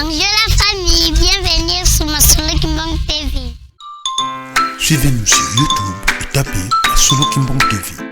Bonjour la famille, bienvenue sur ma Solo Kimbang TV. Suivez-nous sur YouTube et tapez Solo Kimbang TV.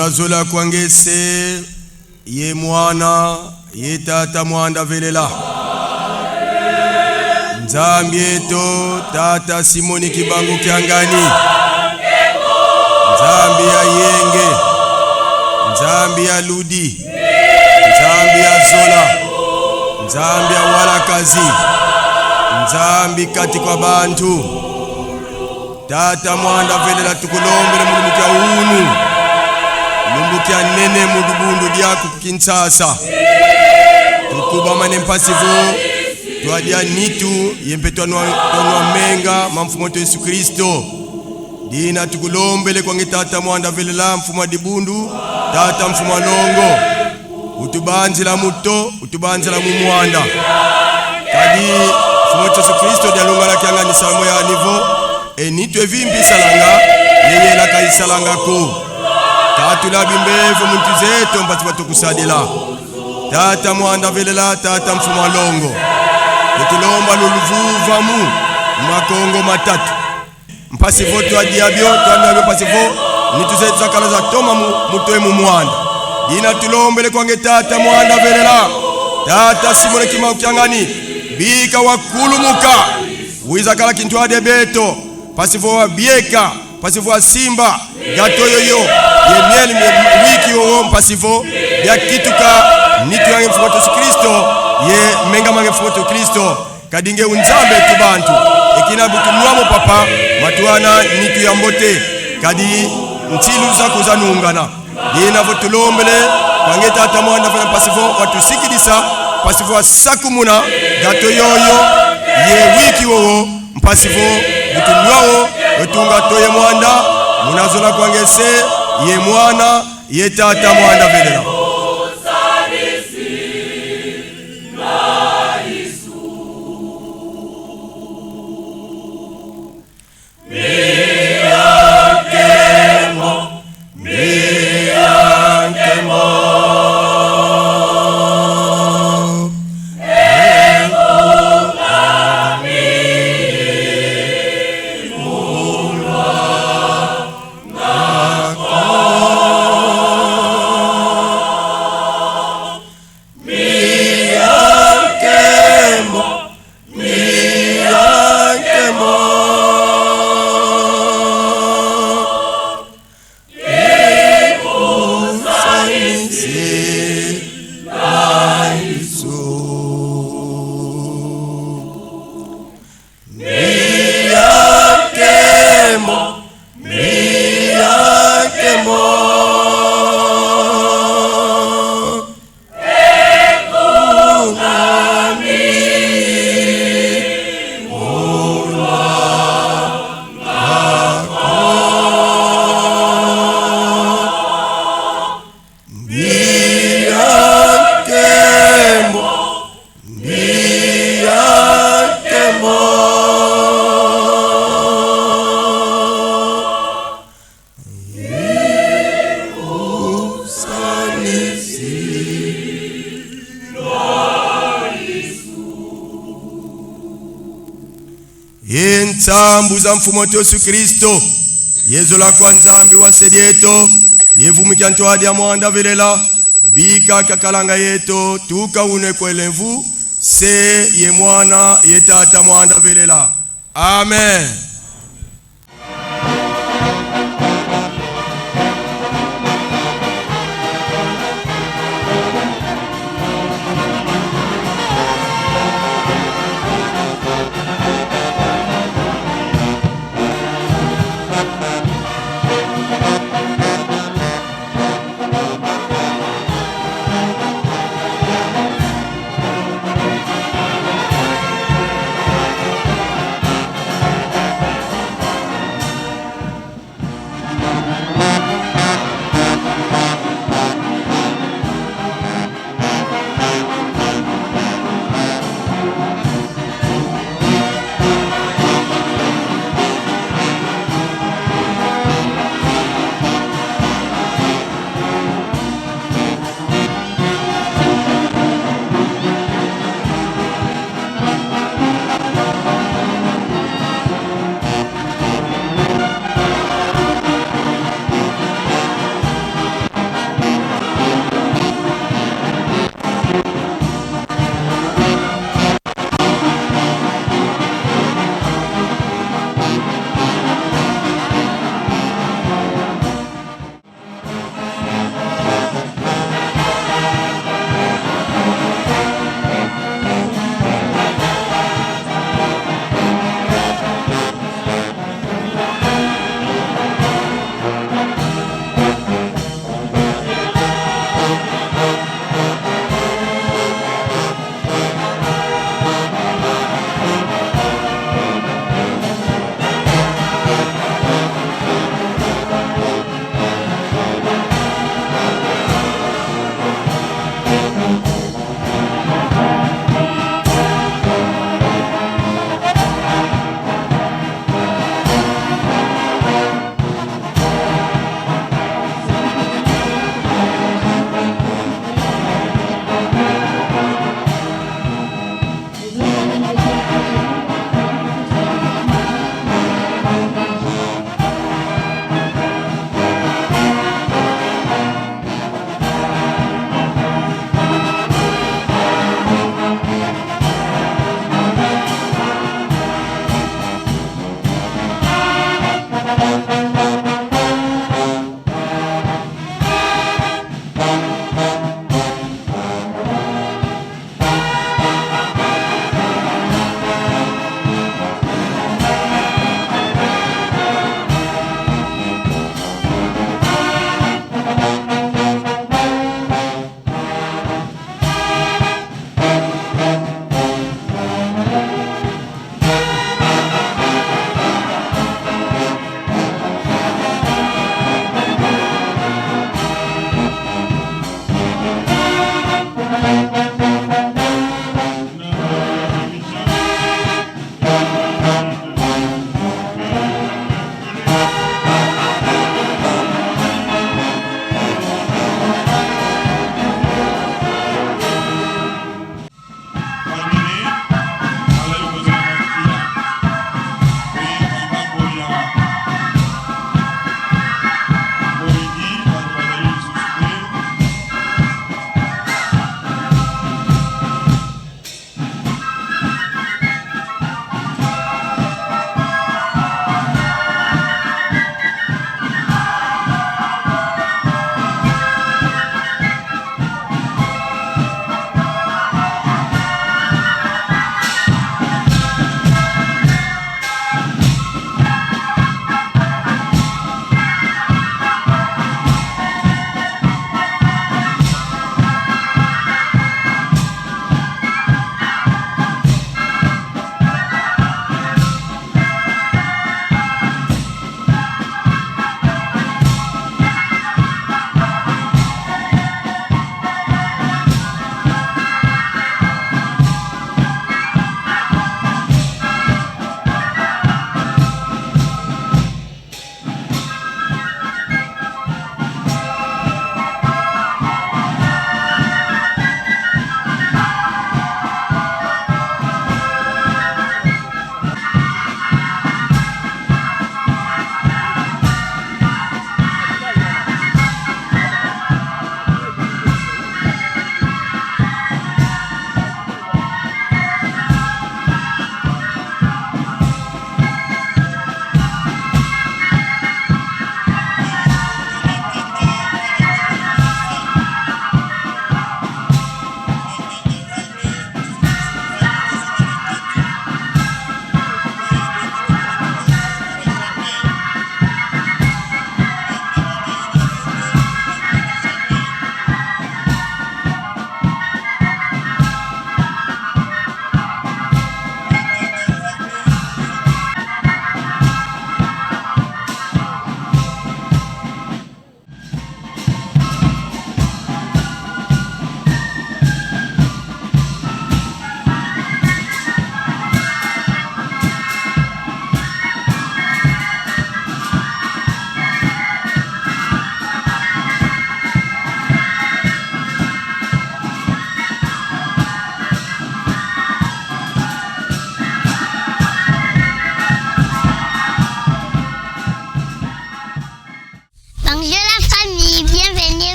Munazola kwangese ye mwana ye tata mwanda velela Nzambi eto tata Simoni Kibangu Kyangani Nzambi ya Yenge Nzambi ya Ludi Nzambi ya Zola Nzambi ya Walakazi Nzambi kati kwa bantu tata mwanda velela tukulombele mulungu kya unu Lumbu kya nene mudubundu diaku kukinsasa tukuba mane mpasivo tuadia nitu yempe tuanwa menga mamfumoto Yesu Kristo dina tukulombele kwa tata mwanda velela mfuma dibundu tata mfuma longo utubanzila muto utubanzila mumwanda kadi fumoto Yesu Kristo dialunga la kianga nisamo ya nivo nitu evimbi salanga yeye la kaisalanga ko Tatula bimbevu muntu zeto mbati batukusadila tata mwanda velela tata mfuma longo tutulomba luluvuva mu makongo matatu mpasi voto adiabyo tuambiabyo pasi vo nitu zetu zakala za toma mutoe mu mwanda dina tulombele kwange tata mwanda velela tata Simoni Kibangu Kyangani bika wakulumuka wizakala kintu adebeto pasi vo wabieka pasi vo simba gato yoyo ye mieli wiki yoyo mpasivo ya kituka nitu yange mfumoto Yesu Kristo ye menga mange mfumoto Kristo kadinge unzambe tubantu ekina butu mwamo papa matuana nitu ya mbote kadi ntilu za kuzanungana dina votulombele kwange tata mwanda fana pasivo watusikidisa pasivo sakumuna gato yoyo ye wiki yoyo mpasivo butu mwao wetunga toye mwanda munazola kwangese ye mwana ye tata mwanda velela zitsambu za mfumo wetu Yesu Kristo yezo la kwa nzambi wa sedieto yevumikya ntwadi ya mwanda velela bika kakalanga yeto tuka une kwelevu se ye mwana ye tata mwanda velela. Amen.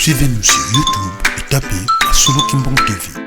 Suivez-nous sur YouTube et tapez Masolo Kimbong TV.